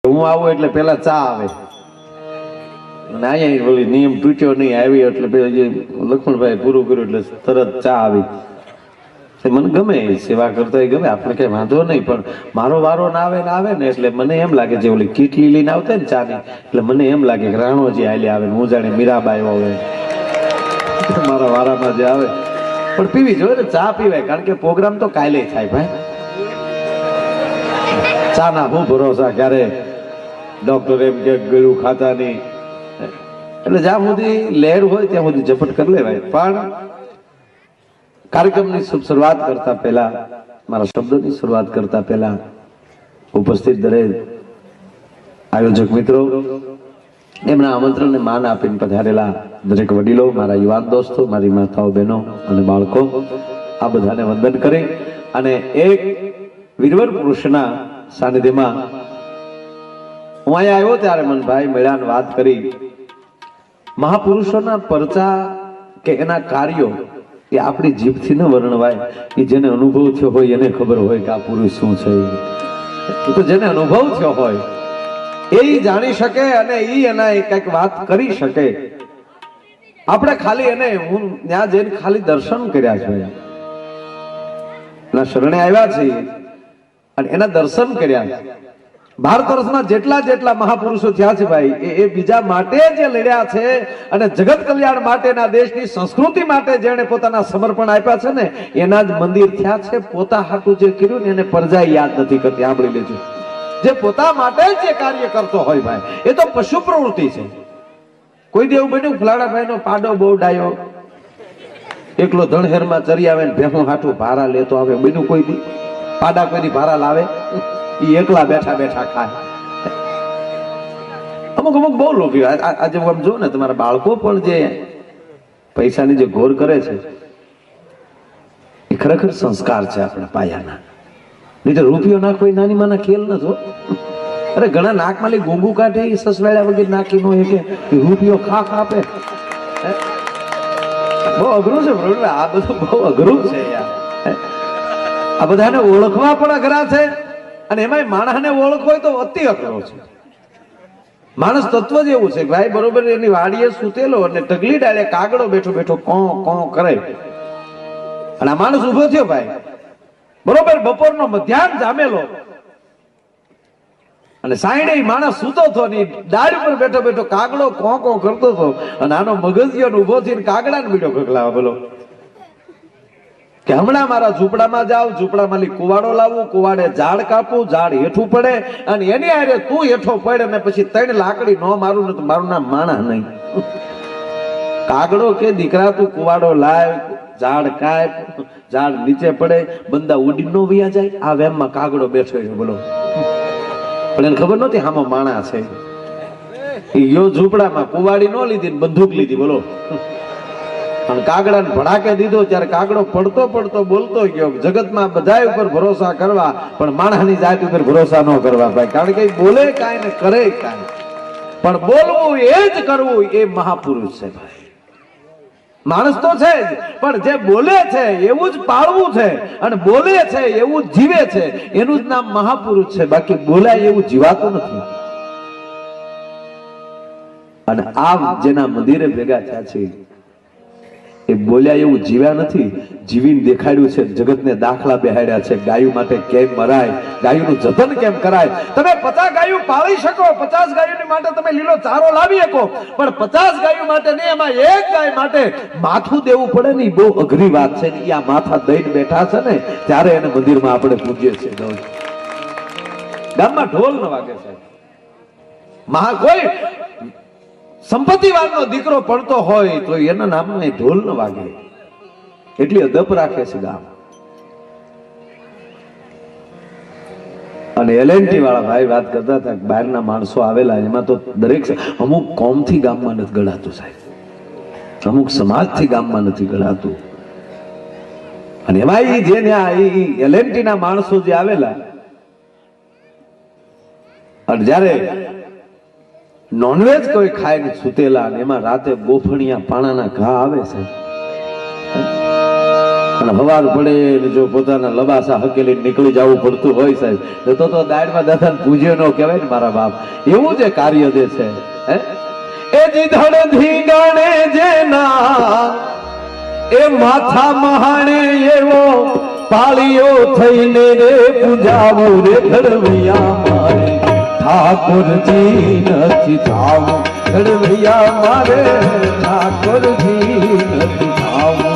હું આવું એટલે પેલા ચા આવે, અને અહીંયા ઓલી નિયમ તૂટ્યો નહીં, આવી એટલે લક્ષ્મણભાઈ પૂરું કર્યું એટલે તરત ચા આવી. મને ગમે સેવા કરતા ગમે, આપણે કઈ વાંધો નહીં, પણ મારો વારો ના આવે ને એટલે મને એમ લાગે છે ઓલી કીટલી લઈને આવતા ને ચા ની, એટલે મને એમ લાગે કે રાણોજી હાલે આવે, હું જાણે મીરાબાઈ આવે મારા વારામાં જે આવે. પણ પીવી જોઈએ ને, ચા પીવાય, કારણ કે પ્રોગ્રામ તો કાલે થાય ભાઈ. ચા ના હું ભરોસા, ક્યારે ડોક્ટર એમ કે ગળું ખાતા નહીં, એટલે જ્યાં સુધી લહેર હોય ત્યાં સુધી ઝપટ કરી લેવાય. પણ કાર્યક્રમની શરૂઆત કરતા પહેલા, મારા શબ્દોની શરૂઆત કરતા પહેલા ઉપસ્થિત દરેક આયોજક મિત્રો, એમના આમંત્રણને માન આપીને પધારેલા દરેક વડીલો, મારા યુવાન દોસ્તો, મારી માતાઓ, બહેનો અને બાળકો, આ બધાને વંદન કરી અને એક વીરવર પુરુષના સાનિધ્યમાં હું અહીંયા આવ્યો ત્યારે મનભાઈ મળ્યા ને વાત કરી. મહાપુરુષોના પરચા કે એના કાર્યો એ આપણી જીભથી ન વર્ણવાય. એ જેને અનુભવ થયો હોય એને ખબર હોય કે આ પુરુષ શું છે. એ તો જેને અનુભવ થયો હોય એ જાણી શકે અને એ એના કઈક વાત કરી શકે. આપણે ખાલી એને હું ત્યાં જઈને ખાલી દર્શન કર્યા છે, એના શરણે આવ્યા છીએ અને એના દર્શન કર્યા છે. ભારત વર્ષમાં જેટલા મહાપુરુષો થયા છે ભાઈ, એ બીજા માટે જે લડ્યા છે અને જગત કલ્યાણ માટેના, દેશની સંસ્કૃતિ માટે જેણે પોતાના સમર્પણ આપ્યા છે ને, એના જ મંદિર થયા છે. પોતા હાટું જે કર્યું ને એને પ્રજા યાદ નથી કરતી. સાંભળી લેજો, જે પોતા માટે જે કાર્ય કરતો હોય ભાઈ, એ તો પશુ પ્રવૃત્તિ છે. કોઈ દેવું બન્યું ફલાણાભાઈ નો પાડો બહુ ડાયો, એકલો ધણહેરમાં ચરી આવે ને ભેહું હાટું ભારા લેતો આવે, બન્યું કોઈ દી? પાડા કોઈ ભારા લાવે? એ એકલા બેઠા બેઠા ખાય. અમુક બહુ લોકો આજે હું આમ જોઉં ને, તમારા બાળકો પણ જે પૈસાની જે ઘોર કરે છે એ ખરેખર સંસ્કાર છે આપણા પાયાના. નહીં તો રૂપિયો નાખવો એ નાની માના ખેલ નથી. અરે ઘણા નાકમાલી ગુંગુ કાઢે, એ સસવાળ્યા વગર નાખી નો કે રૂપિયો ખા આપે. બહુ અઘરું છે, આ બધું બહુ અઘરું છે યાર. આ બધાને ઓળખવા પણ અઘરા છે, અને એમાં માણસને ઓળખવો હોય તો અતિ અઘરો છે. માણસ તત્વ જ એવું છે ભાઈ, બરોબર એની વાડીએ સૂતેલો અને ટગલી ડાળે કાગડો બેઠો બેઠો કોં કરે, અને આ માણસ ઉભો થયો ભાઈ, બરોબર બપોરનો મધ્યાહન જામેલો, અને સાઈડે માણસ સૂતો હતો ને ડાળ ઉપર બેઠો બેઠો કાગડો કોં કરતો હતો, અને આનો મગજિયો ઉભો થઈને કાગડાને બીડો ખકલાવા. બોલો કે હમણાં મારા ઝૂંપડામાં જાવ, ઝૂંપડામાં કુવાડો લાવું, કુવાડે ઝાડ કાપવું, ઝાડ હેઠું પડે, અને એની હારે તું હેઠો પડે ને પછી 3 લાકડી નો મારું ને મારું નામ માણા નહીં. કાગડો કે દીકરા તું કુવાડો લાવ, ઝાડ કાપ, ઝાડ નીચે પડે, બંદા ઉડી નો વયા જાય. આ વેમમાં કાગડો બેઠો છે. બોલો, પણ એને ખબર નહોતી હામાં માણા છે. યો ઝૂંપડામાં કુવાડી નો લીધી, બંદૂક લીધી. બોલો, અને કાગડાને ભડાકે દીધો. ત્યારે કાગડો પડતો બોલતો ગયો, જગતમાં બધા ઉપર ભરોસા કરવા પણ માણસની જાત ઉપર ભરોસા ન કરવા ભાઈ. કારણ કે બોલે કાંઈ ને કરે કાંઈ, પણ બોલવું એ જ કરવું એ મહાપુરુષ છે ભાઈ. માણસ તો છે જ, પણ જે બોલે છે એવું જ પાળવું છે, અને બોલે છે એવું જ જીવે છે, એનું જ નામ મહાપુરુષ છે. બાકી બોલાય એવું જીવાતું નથી. અને આમ જેના મંદિરે ભેગા થયા છે એ બોલ્યા એવું જીવ્યા નથી, જીવીને દેખાડ્યું છે. જગતને દાખલા બેહાડ્યા છે. ગાયું માટે કેમ મરાય, ગાયુંનું જતન કેમ કરાય. તમે 50 ગાયું પાળી શકો, 50 ગાયોની માટે તમે લીલો ચારો લાવી શકો, પણ 50 ગાયો માટે નહીં, એમાં એક ગાય માટે માથું દેવું પડે ને, બહુ અઘરી વાત છે. ને આ માથા દઈને બેઠા છે ને, ત્યારે એને મંદિરમાં આપણે પૂજીએ છીએ. ગામમાં ઢોલ ન વાગે છે. કોઈ સંપત્તિવાળનો દીકરો પડતો હોય તો એના નામમાં એ ઢોલ ન વાગે, એટલી અદપ રાખે છે ગામ. અને એલએનટી વાળા ભાઈ વાત કરતા હતા, બહારના માણસો આવેલા, એમાં તો દરેક અમુક કોમથી ગામમાં નથી ગણાતું સાહેબ, અમુક સમાજથી ગામમાં નથી ગણાતું. અને એમાં જે એલએનટી ના માણસો જે આવેલા, અને જયારે નોનવેજ કોઈ ખાય ને સુતેલા, એમાં રાતે ગોફણિયા પાણાના ઘા આવે છે, અને હવાર પડે ને જો પોતાના લબાસા હકેલી નીકળી જવું પડતું હોય સાહેબ તો દાડમાં દાદાને પૂજ્યો ન કહેવાય ને મારા બાપ. એવું જે કાર્ય જે છે હે એ જીધડ ધીંગાણે જેના એ માથા મહાણે એવો પાળીઓ થઈને રે પૂજાવું રે ઘડવૈયા મારે ઠાકોરજી નથી થાવું ઘડવૈયા મારે ઠાકોરજી નથી થાવું.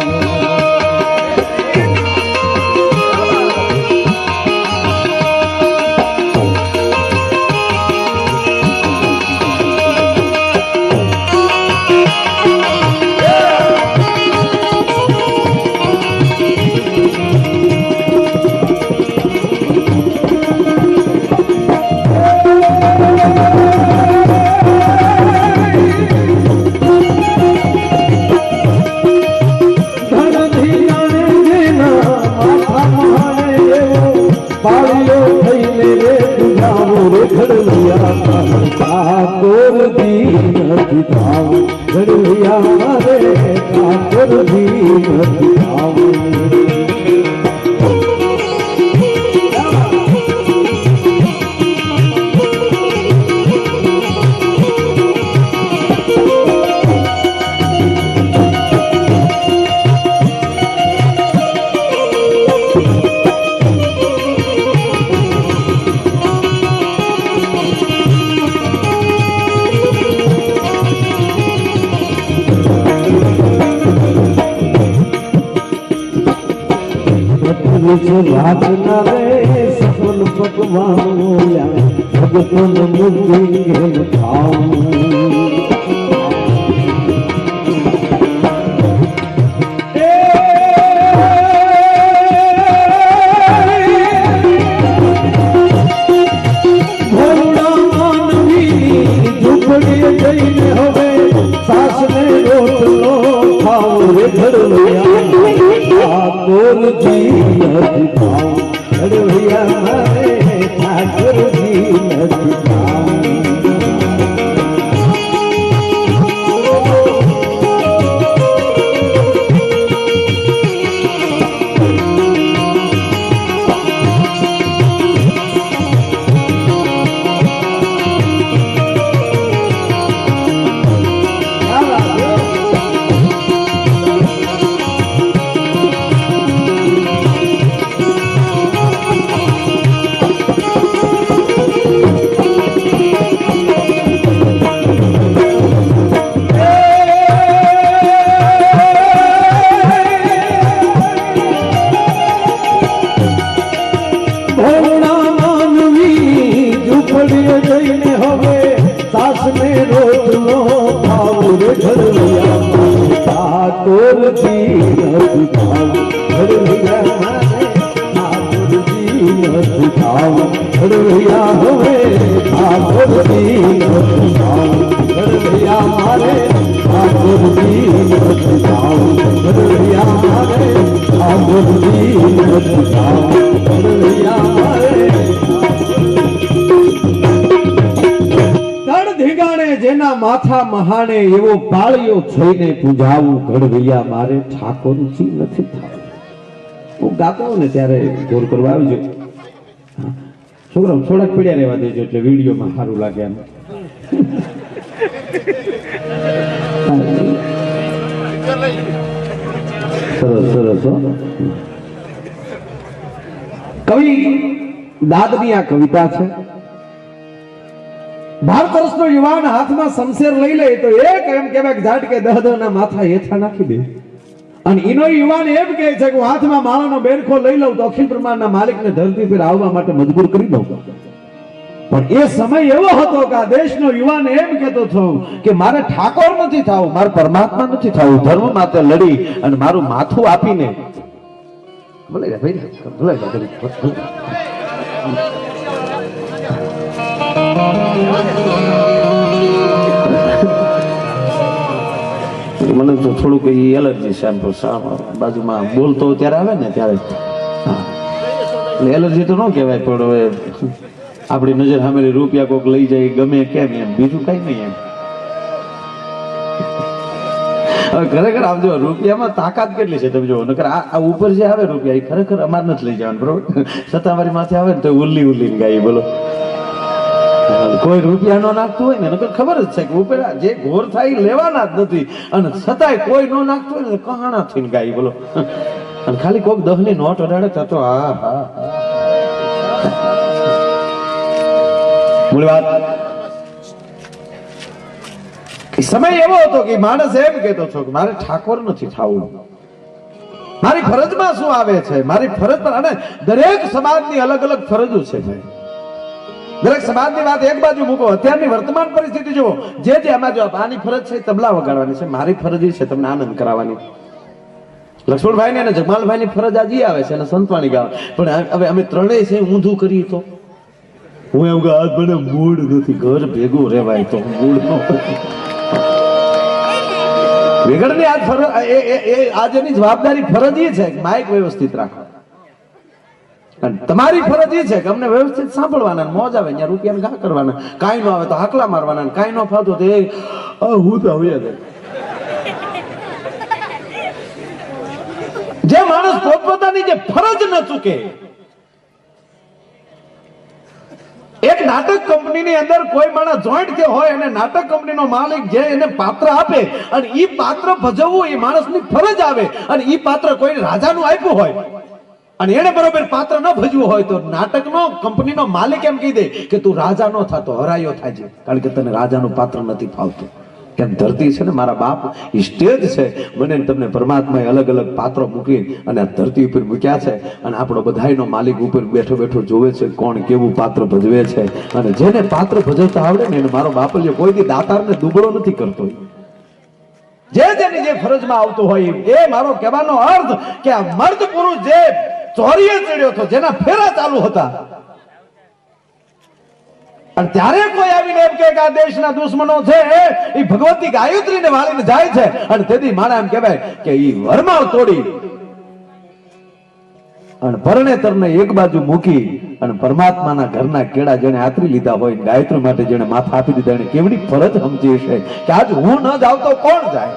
વાત ના રે સફલ પકવાન ભગતન મુક્તિ ઘેર ખાવું. જઈને હવે સાસને રોટલો ખાવું રે ઘડવૈયા ઠાકોરજી નથી ખાવું ઘડવૈયા મારે ઠાકોરજી નથી ખાવું. જઈને હવે સાસને રોટલો ખાવું રે ઘડવૈયા ઠાકોરજી નથી ખાવું ઘડવૈયા મારે ઠાકોરજી નથી ખાવું ઘડવૈયા હવે ઠાકોરજી નથી ખાવું ઘડવૈયા મારે ઠાકોરજી નથી ખાવું ઘડવૈયા મારે ઠાકોરજી નથી ખાવું ઘડવૈયા મારે જેના માથા મહાણે એવો પાળિયો થઈને પૂજાવું ઘડવૈયા મારે ઠાકોરજી નથી થાવું. હું ગાતો ને ત્યારે ગોર કરવા આવજો છોકરા થોડાક પીડ્યા રહેવા દેજો એટલે વિડીયોમાં સારું લાગે એમ. સરસ સરસ. કવિ દાદની આ કવિતા છે. ભારત વર્ષનો યુવાન હાથમાં શમશેર લઈ લે તો એક એમ કહેવાય ઝાટકે દહના માથા હેઠા નાખી દે. અને એનો યુવાન એમ કહે છે કે હું હાથમાં માળાનો બેરખો લઈ લઉં તો અખિલ બ્રહ્માંડના માલિકને ધરતી પર આવવા માટે મજબૂર કરી દઉં. પણ એ સમય એવો હતો કે આ દેશનો યુવાન એમ કહેતો હતો કે મારે ઠાકોર નથી થવું, મારે પરમાત્મા નથી થવું, ધર્મ માટે લડી અને મારું માથું આપીને ભલે મને તો થોડુંક એલર્જી સેમ્પલ બાજુમાં બોલતો ત્યારે આવે ને ત્યારે એલર્જી તો ન કહેવાય, પણ હવે આપણી નજર સામે રૂપિયા કોક લઈ જાય ગમે કેમ એમ, બીજું કઈ નહીં એમ. ખરેખર આમ જો રૂપિયામાં તાકાત કેટલી છે તમે જો, નકર આ ઉપર જે આવે રૂપિયા એ ખરેખર અમારે નથી લઈ જવાનું, બરોબર? સત્તાવારી માથે આવે ને તો ઉલ્લી ઉલ્લી ગાય, બોલો. કોઈ રૂપિયા નો નાખતું હોય ને નકર ખબર જ છે કે ઉપર જે ઘોર થાય એ લેવાના જ નથી, અને છતાંય કોઈ નો નાખતું હોય ને કહાણા થઈને ગાય, બોલો. અને ખાલી કોઈક 10 ની નોટ અડાડે તો હા હા મૂળ વાત. સમય એવો હતો કે માણસ એમ કહેતો હતો કે મારે ઠાકોર નથી થવું, મારી ફરજમાં શું આવે છે, મારી ફરજ પર. અને દરેક સમાજની અલગ અલગ ફરજો છે ભાઈ. દરેક સમાજની વાત એક બાજુ મૂકો, અત્યારની વર્તમાન પરિસ્થિતિ જુઓ. જે આમાં જો આની ફરજ છે તબલા વગાડવાની છે, મારી ફરજ છે તમને આનંદ કરાવવાની. લક્ષ્મણભાઈ ને અને જગમાલભાઈ ની ફરજ આજે આવે છે અને સંતવાણી ગાવા. પણ હવે અમે ત્રણેય છે ઊંધું કરીએ તો હું એવું કે આજ મને મૂડ નથી, ઘર ભેગું રહેવાય તો મૂડ નો વેગળની આજ ફરજ આજની જવાબદારી ફરજ એ છે કે માઇક વ્યવસ્થિત રાખો, અને તમારી ફરજ એ છે કે અમને વ્યવસ્થિત સાંભળવાના, મોજ આવે ત્યાં રૂપિયા ઘા કરવાના, કાંઈ નો આવે તો હાકલા મારવાના, કાંઈ નો ફાવતો તો હું તો હવે જે માણસ પોતપોતાની જે ફરજ ન ચૂકે. એક નાટક કંપનીની અંદર કોઈ માણસ જોઈન્ટ થયો હોય અને નાટક કંપનીનો માલિક જે એને પાત્ર આપે અને ઈ પાત્ર ભજવવું એ માણસની ફરજ આવે, અને ઈ પાત્ર કોઈ રાજાનું આપ્યું હોય અને એને બરોબર પાત્ર ન ભજવું હોય તો નાટકનો કંપનીનો માલિક એમ કહી દે કે તું રાજા નો થતો, હરાયો થાય, કારણ કે તને રાજાનું પાત્ર નથી ફાવતું. કેમ ધરતી છે ને મારા બાપ એ સ્ટેજ છે, મને તમને પરમાત્માએ અલગ અલગ પાત્રો મૂકી અને આ ધરતી ઉપર મૂક્યા છે, અને આપણો બધાયનો માલિક ઉપર બેઠો બેઠો જોવે છે કોણ કેવું પાત્ર ભજવે છે. અને જેને પાત્ર ભજવતા આવડે ને એને મારો બાપલિયો કોઈ દી દાતારને દુબળો નથી કરતો. જે જેની જે ફરજમાં આવતું હોય એ મારો કહેવાનો અર્થ કે આ મર્દ પુરુષ જે ચોરીએ ચડ્યો હતો, જેના ફેરા ચાલુ હતા, અને ત્યારે કોઈ આવીને એમ કે આ દેશના દુશ્મનો છે એ ભગવતી ગાયત્રીને વાળીને જાય છે, અને તેથી માણા એમ કહેવાય કે ઈ વરમાળ તોડી અને પરણેતરને એક બાજુ મૂકી અને પરમાત્માના ઘરના કેળા જેને આતરી લીધા હોય, ગાયત્રી માટે જેને માથા આપી દીધા, એને કેવડી ફરજ સમજી છે કે આજ હું ન જાવ તો કોણ જાય.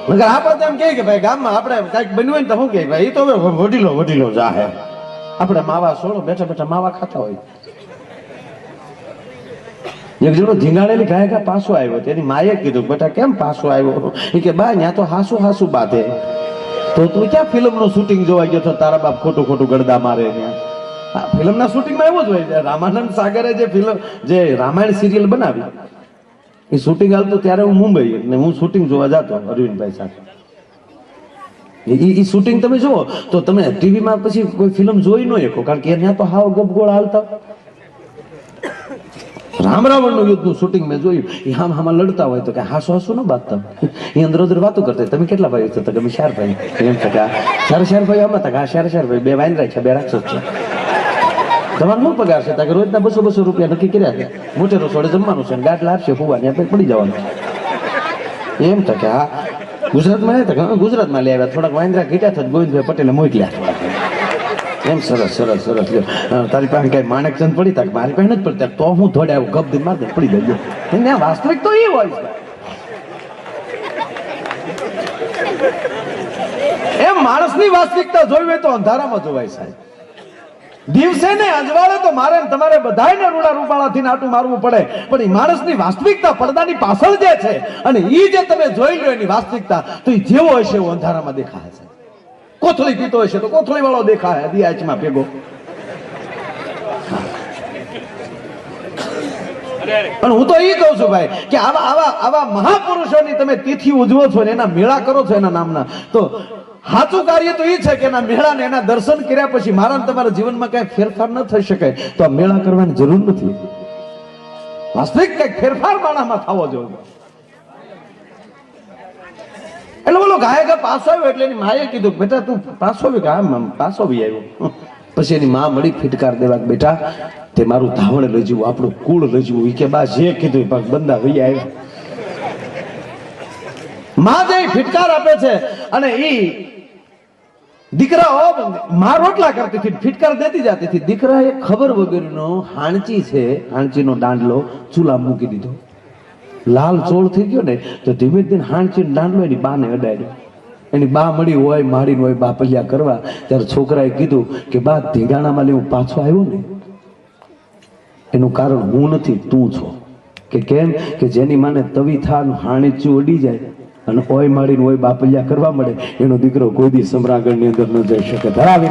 મગર આપણે એમ કે ભાઈ ગામમાં આપણે કઈક બન્યું હોય ને તો શું કે ભાઈ એ તો હવે વડીલો જાહે, આપણે માવા સોળો બેઠા બેઠા માવા ખાતા હોય. એક જણો ધીંગાણેલી ગાયકા પાછો આવ્યો, તેની માએ કીધું બેટા કેમ પાછો આવ્યો? એ કે બા ત્યાં તો હાસુ બાંધે. તો તું ક્યાં ફિલ્મ નું શૂટિંગ જોવા ગયો છો, તારા બાપ ખોટું ગડદા મારે? ત્યાં ફિલ્મ ના શૂટિંગમાં એવું જ હોય. રામાનંદ સાગરે જે ફિલ્મ જે રામાયણ સિરિયલ બનાવી એ શૂટિંગ હાલતું ત્યારે હું મુંબઈ ને હું શૂટિંગ જોવા જતો અરવિંદભાઈ સાથે. એ શૂટિંગ તમે જુઓ તો તમે ટીવીમાં પછી કોઈ ફિલ્મ જોઈ ન શકો, કારણ કે ત્યાં તો હાવ ગપગોળ હાલતા. રામ રાવણનું યુદ્ધનું શૂટિંગ મેં જોયું, એ હામાં લડતા હોય તો કે હાસુ ન બાંધતા, એ અંદર વાતો કરતા. તમે કેટલા ભાઈઓ છો? તમે 4 ભાઈ. એમ કે 4 ભાઈ આમાં હતા, 4 ભાઈ, 2 વાનરા છે, 2 રાક્ષસ છે. તમારે શું પગાર છે? કે રોજના 200 રૂપિયા નક્કી કર્યા, મોટે રસોડે જમવાનું છે, ગાંઠ લાવશે ફુવાની આપણે પડી જવાનું. એમ કે હા ગુજરાતમાં ગુજરાતમાં લઈ આવ્યા, થોડાક વાંદરા ઘીટા થતા ગોવિંદભાઈ પટેલે મોકલ્યા. એમ સરસ તારી પાસે કઈ માણેકચંદ પડી તા? મારી પાસે નથી પડતા. તો હું થોડે આવું ગપ દી માર દે પડી ગયો. એને વાસ્તવિક તો એ હોય છે. એમ માણસની વાસ્તવિકતા જોઈ હોય તો અંધારામાં જોવાય સાહેબ. દિવસે ને અજવાળે તો મારે તમારે બધાને રૂડા રૂપાળાથી નાટું મારવું પડે, પણ એ માણસની વાસ્તવિકતા પડદાની પાછળ જે છે અને એ જે તમે જોઈ લો એની વાસ્તવિકતા, તો એ જેવો હશે એવો અંધારામાં દેખાય છે. કોથળી પીતો હશે તો કોથળી વાળો દેખાય દિયાચમાં ભેગો. પણ હું તો એ કહું છું ભાઈ કે આવા મહાપુરુષોની તમે તિથિ ઉજવો છો ને એના મેળા કરો છો એના નામના, તો સાચું કાર્ય તો એ છે કે એના મેળા ને એના દર્શન કર્યા પછી મારા તમારા જીવનમાં કઈ ફેરફાર ન થઈ શકે તો આ મેળા કરવાની જરૂર નથી. વાસ્તવિક કઈક ફેરફાર માણામાં થવો જોઈએ. એટલે બોલો ગાયક પાછો આવ્યો એટલે એની માએ કીધું બેટા તું પાછો આવ્યો? પાછો બી આવ્યો. પછી એની માં મળી ફિટકાર દેવા, બેટા તે મારું ધાવણ લઈ જવું, આપણું કુળ લઈ જવું. એ કે બા જે કીધું બંદા વહી આવ્યા. માં જે ફિટકાર આપે છે અને ઈ દીકરાઓ માં રોટલા કરતી હતી, ફિટકાર દેતી જતી હતી. દીકરા એ ખબર વગરનો હાંચી છે, હાંચીનો દાંડલો ચૂલા મૂકી દીધો. લાલ ચોળ થઈ ગયો ને તો ધીમે ધીમે હાંચીને દાંડલો એની બાને અડાડ્યો. એની બા મળી હોય માડીને હોય બા પલ્યા કરવા. ત્યારે છોકરાએ કીધું કે બા ધીંગાણામાં લઈ હું પાછો આવ્યો ને એનું કારણ હું નથી તું છો. કે કેમ કે જેની માને તવી થાન હાણીચું અડી જાય અને ઓય માડીને હોય બાપલિયા કરવા મળે એનો દીકરો કોઈ દી સમ્રાગઢની અંદર ન જઈ શકે. ધરાવી